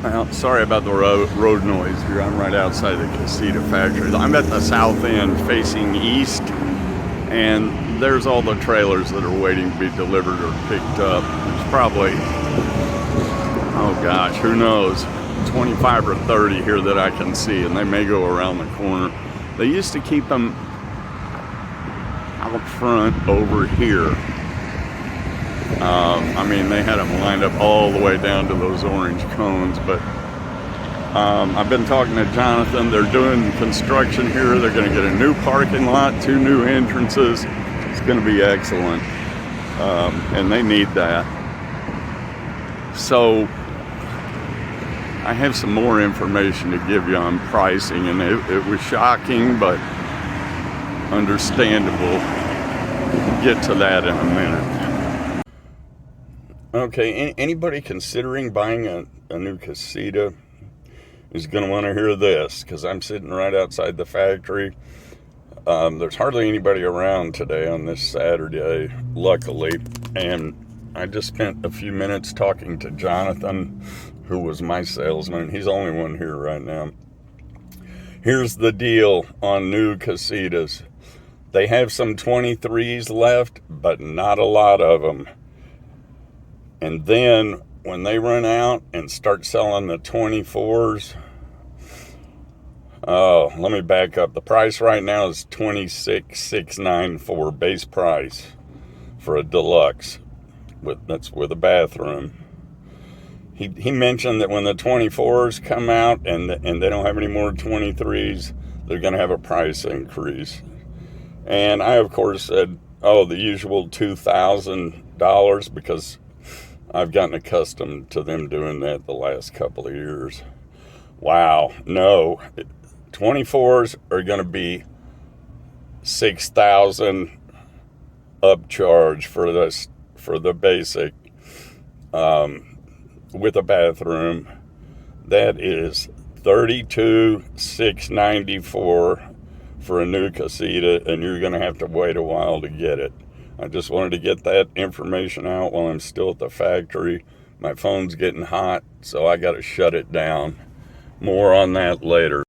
Well, sorry about the road noise here. I'm right outside the Casita factory. I'm at the south end facing east, and there's all the trailers that are waiting to be delivered or picked up. There's probably, oh gosh, who knows, 25 or 30 here that I can see, and they may go around the corner. They used to keep them out front over here. I mean, they had them lined up all the way down to those orange cones, but I've been talking to Jonathan. They're doing construction here. They're going to get a new parking lot, 2 new entrances. It's going to be excellent, and they need that. So I have some more information to give you on pricing, and it was shocking, but understandable. We'll get to that in a minute. Okay, anybody considering buying a new Casita is going to want to hear this, because I'm sitting right outside the factory. There's hardly anybody around today on this Saturday, luckily, and I just spent a few minutes talking to Jonathan, who was my salesman. He's the only one here right now. Here's the deal on new Casitas. They have some 23s left, but not a lot of them. And then when they run out and start selling the 24s, let me back up. The price right now is $26,694 base price for a deluxe. That's with a bathroom. He mentioned that when the 24s come out and they don't have any more 23s, they're going to have a price increase. And I, of course, said, the usual $2,000, because I've gotten accustomed to them doing that the last couple of years. Wow, no. 24s are going to be $6,000 upcharge for the basic with a bathroom. That is $32,694 for a new Casita, and you're going to have to wait a while to get it. I just wanted to get that information out while I'm still at the factory. My phone's getting hot, so I got to shut it down. More on that later.